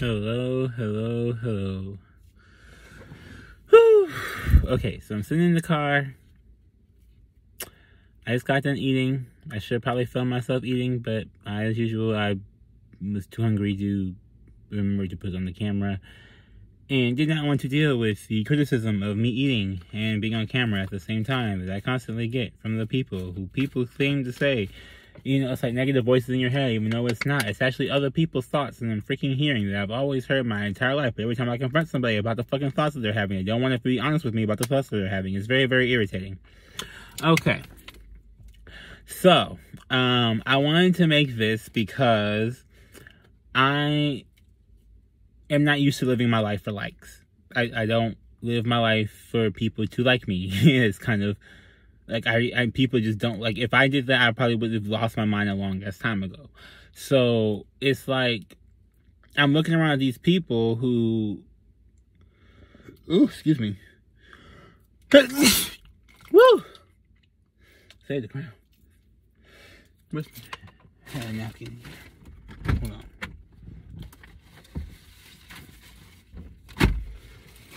Hello, hello, hello. Whew. Okay, so I'm sitting in the car. I just got done eating. I should probably film myself eating, but as usual, I was too hungry to remember to put on the camera and did not want to deal with the criticism of me eating and being on camera at the same time that I constantly get from the people claim to say, you know, it's like negative voices in your head, even though it's not. It's actually other people's thoughts and I'm freaking hearing that I've always heard my entire life. But every time I confront somebody about the fucking thoughts that they're having, they don't want to be honest with me about the thoughts that they're having. It's very, very irritating. Okay. So, I wanted to make this because I am not used to living my life for likes. I don't live my life for people to like me. It's kind of like people just don't like. If I did that, I probably would have lost my mind a long ass time ago. So it's like I'm looking around at these people who, ooh, excuse me. Woo! Save the crown. Where's my napkin? Hold on.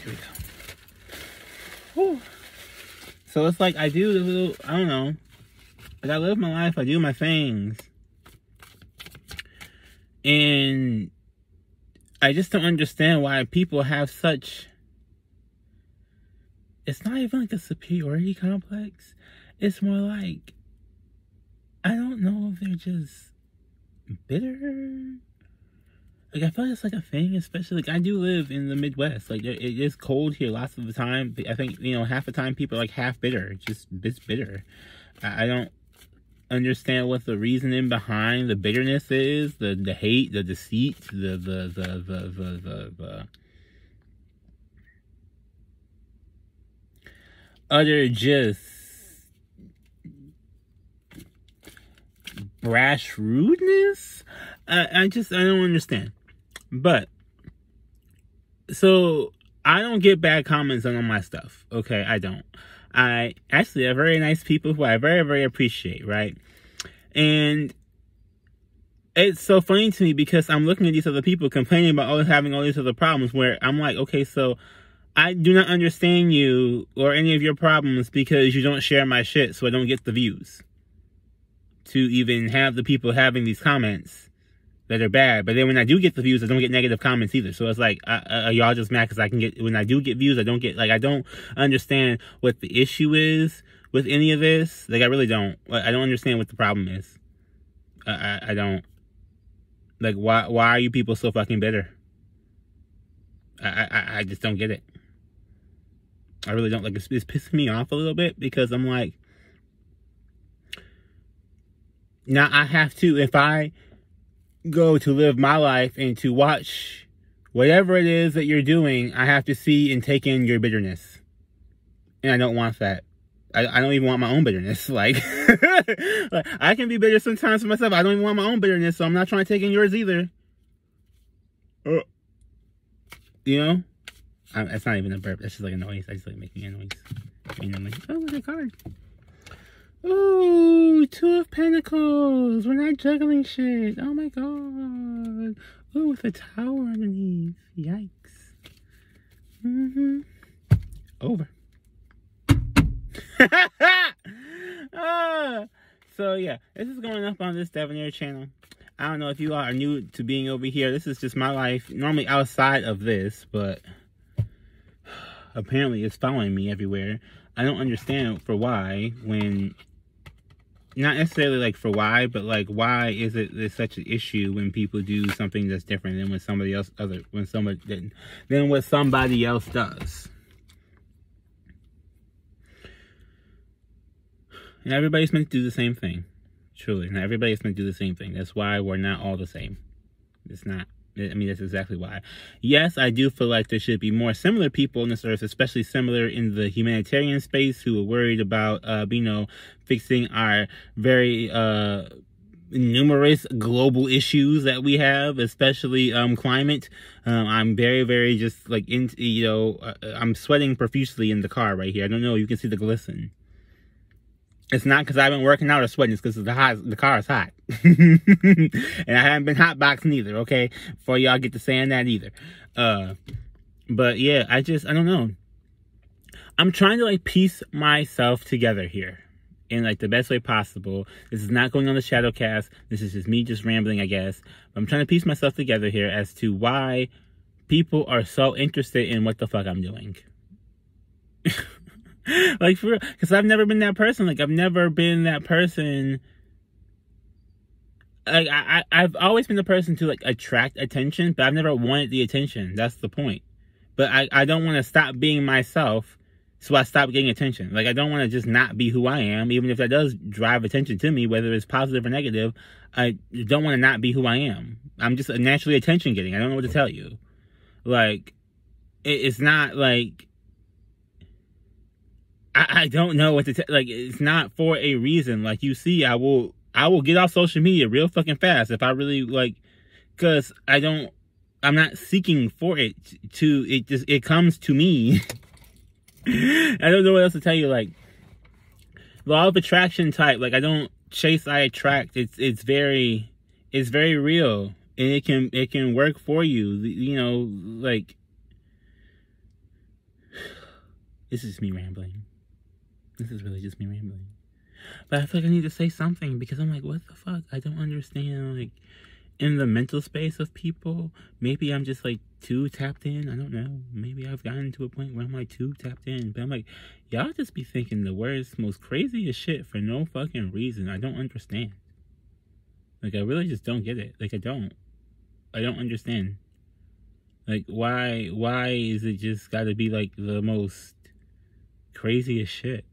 Here we go. Woo. So it's like I do the little, I don't know. Like I live my life, I do my things. And I just don't understand why people have such, it's not even like a superiority complex. It's more like, I don't know if they're just bitter. Like, I feel like it's like a thing, especially, like, I do live in the Midwest. Like, it is cold here lots of the time. I think, you know, half the time people are, like, half bitter. It's bitter. I don't understand what the reasoning behind the bitterness is, the hate, the deceit, the utter just brash rudeness. I don't understand. But so I don't get bad comments on all my stuff. Okay, I don't. I actually have very nice people who I very, very appreciate, right? And it's so funny to me because I'm looking at these other people complaining about having all these other problems where I'm like, okay, so I do not understand you or any of your problems because you don't share my shit, so I don't get the views to even have the people having these comments that are bad. But then when I do get the views, I don't get negative comments either. So it's like, are y'all just mad because I can get, when I do get views, I don't get, like, I don't understand what the issue is with any of this. Like, I really don't. Like, I don't understand what the problem is. I don't. Like, why are you people so fucking bitter? I just don't get it. I really don't. Like, it's pissing me off a little bit because I'm like, now I have to, if I go to live my life and to watch whatever it is that you're doing, I have to see and take in your bitterness. And I don't want that. I don't even want my own bitterness. Like, like, I can be bitter sometimes for myself. I don't even want my own bitterness, so I'm not trying to take in yours either. You know? It's not even a burp. That's just like a noise. I just like making a noise. And I'm like, oh, look at that card. Ooh, Two of Pentacles. We're not juggling shit. Oh my god. Ooh, with a tower underneath. Yikes. Over. So yeah, this is going up on this Devonairé channel. I don't know if you are new to being over here. This is just my life. Normally outside of this, but apparently it's following me everywhere. I don't understand for why when... Not necessarily like for why, but like why is it there's such an issue when people do something that's different than when somebody else than what somebody else does. And everybody's meant to do the same thing. Truly. Not everybody's meant to do the same thing. That's why we're not all the same. It's not. I mean, that's exactly why. Yes, I do feel like there should be more similar people on this earth, especially similar in the humanitarian space who are worried about, you know, fixing our very numerous global issues that we have, especially climate. I'm very, very just like, you know, I'm sweating profusely in the car right here. I don't know. You can see the glisten. It's not because I've been working out or sweating. It's because the car is hot. And I haven't been hotboxing either, okay? Before y'all get to saying that either. But yeah, I don't know. I'm trying to, like, piece myself together here in, like, the best way possible. This is not going on the Shadow Cast. This is just me just rambling, I guess. But I'm trying to piece myself together here as to why people are so interested in what the fuck I'm doing. Like, for real. Because I've never been that person. Like, I've never been that person. Like, I've always been the person to, like, attract attention, but I've never wanted the attention. That's the point. But I don't want to stop being myself, so I stop getting attention. Like, I don't want to just not be who I am, even if that does drive attention to me, whether it's positive or negative. I don't want to not be who I am. I'm just naturally attention getting. I don't know what to tell you. Like, it's not like... I don't know what to tell. Like, it's not for a reason. Like, you see, I will get off social media real fucking fast if I really, like... Because I'm not seeking for it to... It comes to me. I don't know what else to tell you. Like, law of attraction type. Like, I don't chase, I attract. It's very real, and it can work for you. You know, like, this is me rambling. This is really just me rambling. But I feel like I need to say something because I'm like, what the fuck? I don't understand. Like, in the mental space of people, maybe I'm just, like, too tapped in. I don't know. Maybe I've gotten to a point where I'm, like, too tapped in. But I'm like, y'all just be thinking the worst, most craziest shit for no fucking reason. I don't understand. Like, I really just don't get it. Like, I don't understand. Like, why is it just gotta be, like, the most craziest shit?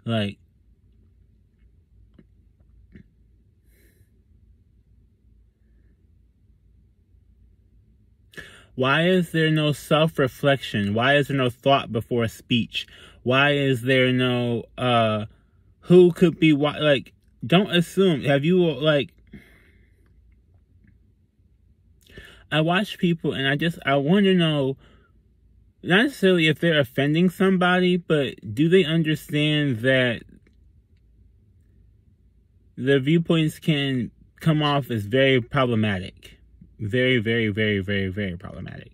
Like, why is there no self-reflection? Why is there no thought before speech? Why is there no, who could be, like, don't assume. Have you, like, I watch people and I want to know, not necessarily if they're offending somebody, but do they understand that their viewpoints can come off as very problematic? Very, very, very, very, very problematic.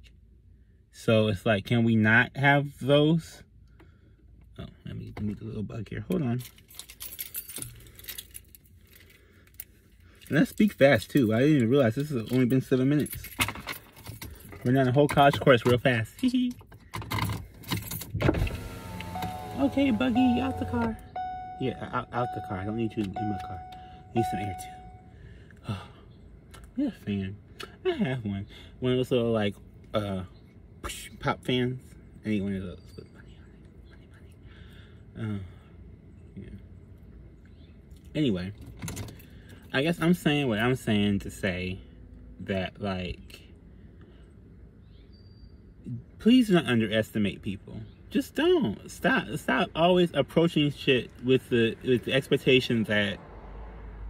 So it's like, can we not have those? Oh, let me move the little bug here. Hold on. And I speak fast too. I didn't even realize this has only been 7 minutes. We're down a whole college course real fast. Okay, Buggy, out the car. Yeah, out the car. I don't need you in my car. Need some air too. Oh, yeah, fan. I have one. One of those little, like, pop fans. I need one of those with money on it. Money. Yeah. Anyway, I guess I'm saying what I'm saying to say that, like, please do not underestimate people. Just don't. Stop always approaching shit with the expectation that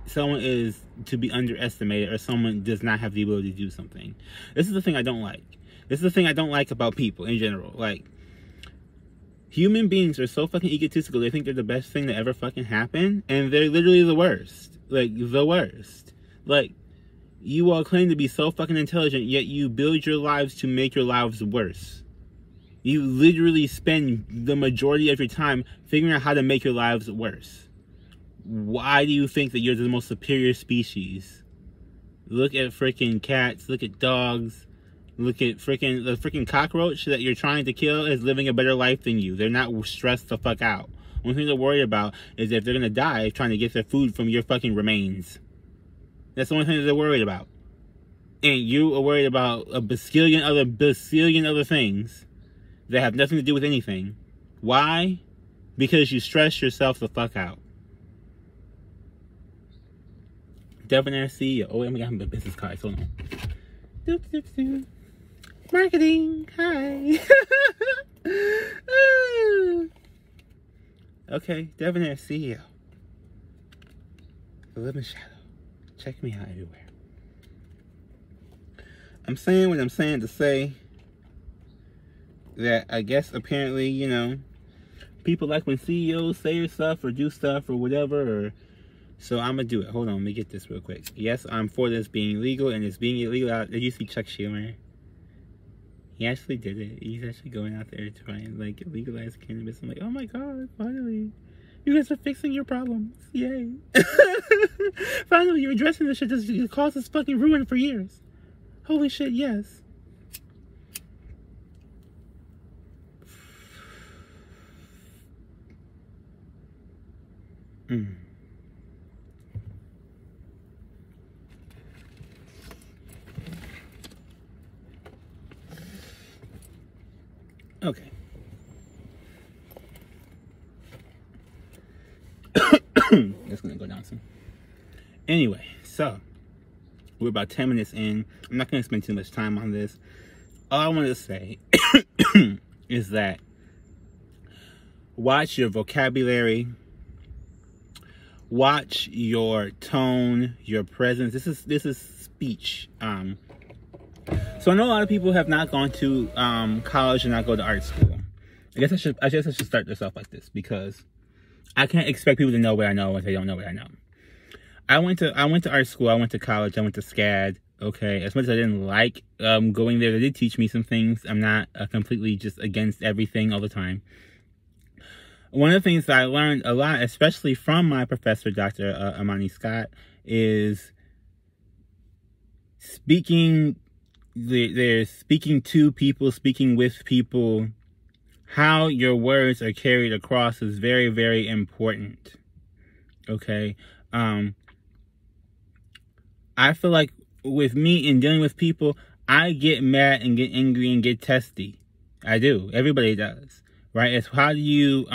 someone is to be underestimated or someone does not have the ability to do something. This is the thing I don't like. This is the thing I don't like about people in general. Like, human beings are so fucking egotistical. They think they're the best thing that ever fucking happened, and they're literally the worst. Like, the worst. Like, you all claim to be so fucking intelligent, yet you build your lives to make your lives worse. You literally spend the majority of your time figuring out how to make your lives worse. Why do you think that you're the most superior species? Look at freaking cats. Look at dogs. Look at the freaking cockroach that you're trying to kill is living a better life than you. They're not stressed the fuck out. One thing they're worried about is if they're gonna die trying to get their food from your fucking remains. That's the only thing that they're worried about. And you are worried about a bazillion other things that have nothing to do with anything. Why? Because you stress yourself the fuck out. Devonairé C.E.O. Oh, wait, I'm gonna have a business card. Hold on. Doop, doop, doop. Marketing. Hi. Okay, Devonairé C.E.O. I live in shadow. Check me out everywhere. I'm saying what I'm saying to say that I guess apparently, you know, People like when CEOs say stuff or do stuff or whatever. So I'm gonna do it. Hold on, let me get this real quick. Yes, I'm for this being legal, and it's being illegal out. Did you see Chuck Schumer? He actually did it. He's actually going out there to try and like legalize cannabis. I'm like, oh my god, finally. You guys are fixing your problems. Yay. Finally, you're addressing the shit that caused us fucking ruin for years. Holy shit, yes. Okay. That's gonna go down soon. Anyway, so we're about 10 minutes in. I'm not gonna spend too much time on this. All I want to say is that watch your vocabulary, watch your tone, your presence. This is speech. So I know a lot of people have not gone to college and not go to art school. I guess I should start this off like this, because I can't expect people to know what I know if they don't know what I know. I went to art school, I went to college, I went to SCAD. Okay, as much as I didn't like going there, they did teach me some things. I'm not completely just against everything all the time. One of the things that I learned a lot, especially from my professor, Dr. Amani Scott, is speaking. There's speaking to people, speaking with people. How your words are carried across is very, very important. Okay, I feel like with me in dealing with people, I get mad and get angry and get testy. I do. Everybody does. Right? It's how do you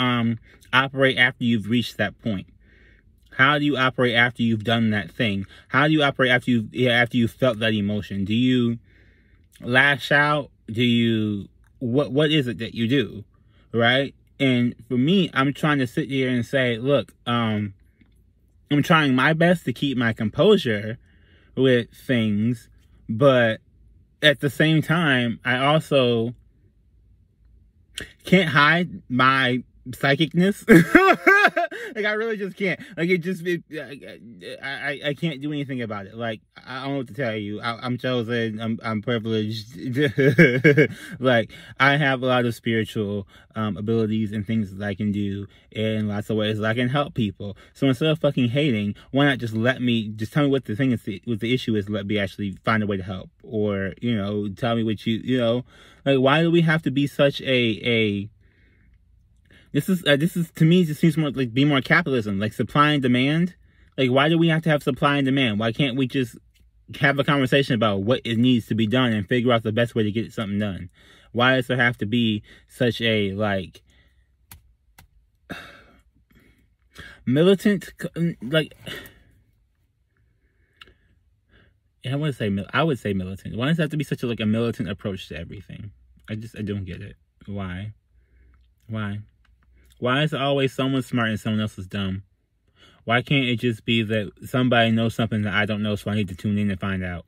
operate after you've reached that point? How do you operate after you've done that thing? How do you operate after you've felt that emotion? Do you lash out? Do you what is it that you do? Right? And for me, I'm trying to sit here and say, look, I'm trying my best to keep my composure with things, but at the same time, I also can't hide my psychicness. Like, I really just can't. Like, I can't do anything about it. Like, I don't know what to tell you. I'm chosen. I'm privileged. Like, I have a lot of spiritual abilities and things that I can do in lots of ways that I can help people. So instead of fucking hating, why not just tell me what the thing is, what the issue is, let me actually find a way to help. Or, tell me what like, why do we have to be such this is to me, just seems more like be more capitalism, like supply and demand. Like, why do we have to have supply and demand? Why can't we just have a conversation about what it needs to be done and figure out the best way to get something done? Why does there have to be such a like militant, like, I would say militant. Why does it have to be such a militant approach to everything? I don't get it. Why? Why is it always someone smart and someone else is dumb? Why can't it just be that somebody knows something that I don't know, so I need to tune in and find out?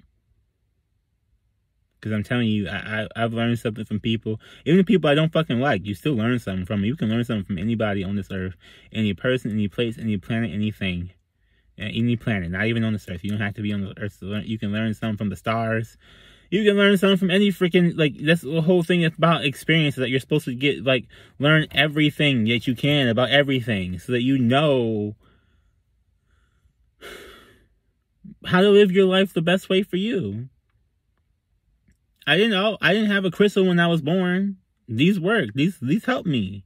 Because I'm telling you, I've learned something from people. Even the people I don't fucking like, you still learn something from them. You can learn something from anybody on this earth. Any person, any place, any planet, anything. Any planet, not even on this earth. You don't have to be on the earth to learn. You can learn something from the stars. You can learn something from any freaking, that's the whole thing about experience, that you're supposed to get, learn everything that you can about everything, so that you know how to live your life the best way for you. I didn't have a crystal when I was born. These work. These help me.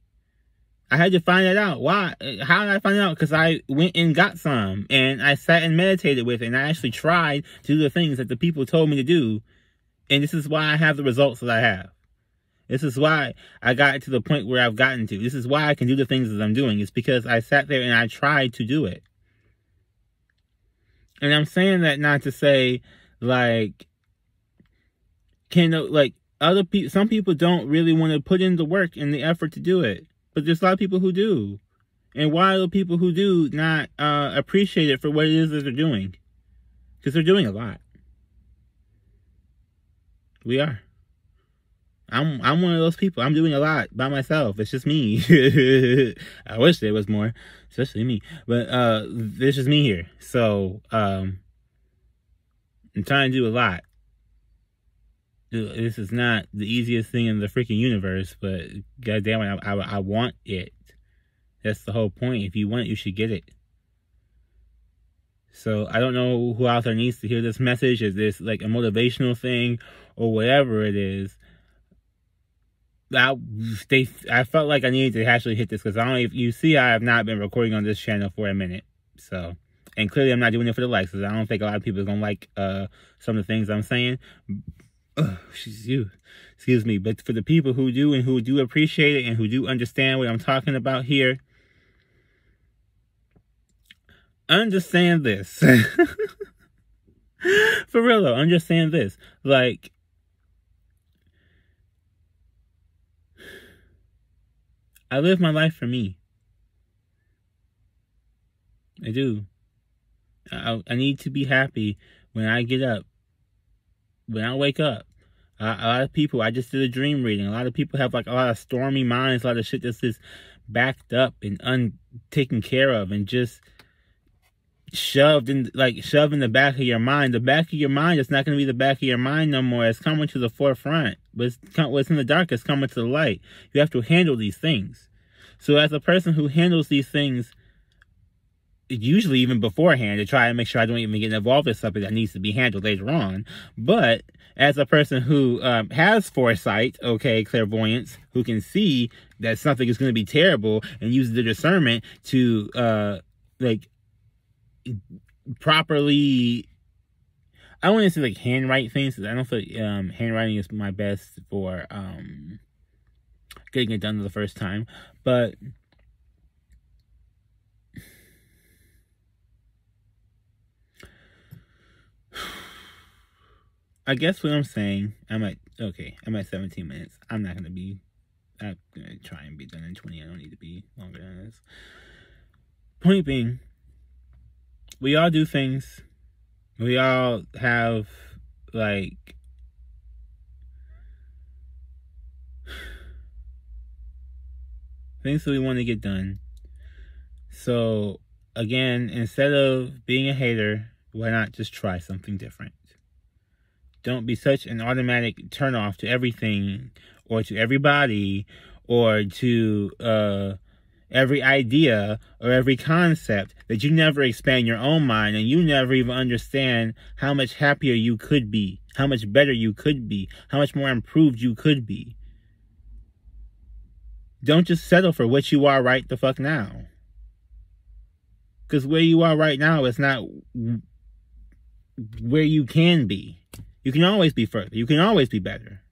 I had to find that out. Why? How did I find out? Because I went and got some, and I sat and meditated with it, and I actually tried to do the things that the people told me to do. And this is why I have the results that I have. This is why I got to the point where I've gotten to. This is why I can do the things that I'm doing. It's because I sat there and I tried to do it. And I'm saying that not to say, other people, some people don't really want to put in the work and the effort to do it. But there's a lot of people who do. And why are the people who do not appreciate it for what it is that they're doing? Because they're doing a lot. We are. I'm one of those people. I'm doing a lot by myself. It's just me. I wish there was more, especially me. But it's just me here. So I'm trying to do a lot. This is not the easiest thing in the freaking universe, but goddamn it, I want it. That's the whole point. If you want it, you should get it. So I don't know who out there needs to hear this message. Is this like a motivational thing or whatever it is? I felt like I needed to actually hit this because I don't know if you see I have not been recording on this channel for a minute. So, and clearly I'm not doing it for the likes because I don't think a lot of people are gonna like some of the things I'm saying. Excuse me, but for the people who do and who do appreciate it and who do understand what I'm talking about here, understand this. For real though, understand this. Like, I live my life for me. I do. I need to be happy when I get up. When I wake up. A lot of people, I just did a dream reading. A lot of people have like a lot of stormy minds, a lot of shit that's just backed up and untaken care of and just shoved in the back of your mind. The back of your mind is not going to be the back of your mind no more. It's coming to the forefront. What's in the dark is coming to the light. You have to handle these things. So as a person who handles these things, usually even beforehand, to try and make sure I don't even get involved in something that needs to be handled later on. But as a person who has foresight, okay, clairvoyance, who can see that something is going to be terrible and use the discernment to properly, I don't want to say like handwrite things, because I don't feel handwriting is my best for getting it done the first time. But I guess what I'm saying, I'm at 17 minutes. I'm going to try and be done in 20. I don't need to be longer than this. Point being, we all do things. We all have, like, things that we want to get done. So, again, instead of being a hater, why not just try something different? Don't be such an automatic turnoff to everything or to everybody or to every idea or every concept that you never expand your own mind and you never even understand how much happier you could be, how much better you could be, how much more improved you could be. Don't just settle for what you are right the fuck now. Because where you are right now is not where you can be. You can always be further. You can always be better.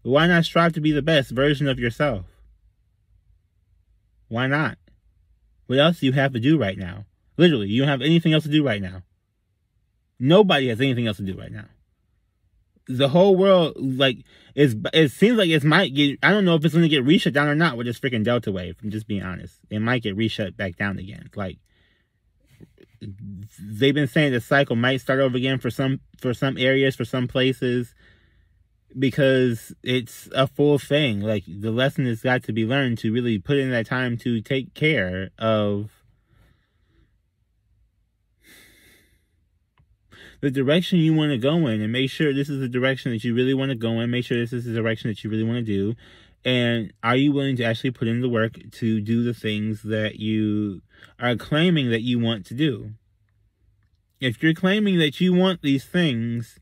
But why not strive to be the best version of yourself? Why not? What else do you have to do right now? Literally, you don't have anything else to do right now. Nobody has anything else to do right now. The whole world, like, it seems like it might get, I don't know if it's going to get reshut down or not with this freaking Delta wave. I'm just being honest. It might get reshut back down again. Like, they've been saying the cycle might start over again for some areas, for some places, because it's a full thing. Like, the lesson has got to be learned to really put in that time to take care of the direction you want to go in, and make sure this is the direction that you really want to go in. Make sure this is the direction that you really want to do. And are you willing to actually put in the work to do the things that you are claiming that you want to do? If you're claiming that you want these things,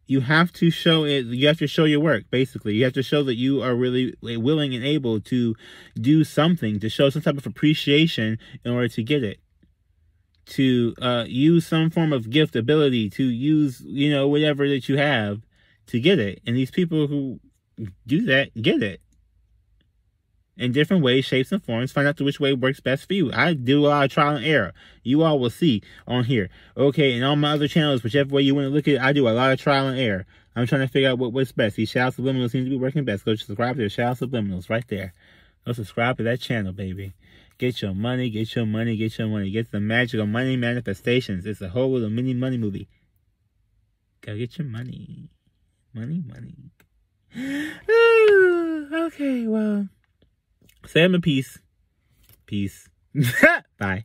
you have to show it. You have to show your work, basically. You have to show that you are really willing and able to do something, to show some type of appreciation in order to get it. To use some form of gift, ability, to use, whatever that you have to get it. And these people who do that, get it. In different ways, shapes, and forms. Find out which way works best for you. I do a lot of trial and error. You all will see on here. Okay, and on my other channels, whichever way you want to look at it, I do a lot of trial and error. I'm trying to figure out what's best. These Shadow Subliminals seem to be working best. Go subscribe to the Shadow Subliminals right there. Go subscribe to that channel, baby. Get your money, get your money, get your money. Get the magical money manifestations. It's a whole little mini money movie. Go get your money. Money, money. Okay, well, say I'm a peace. Peace. Bye.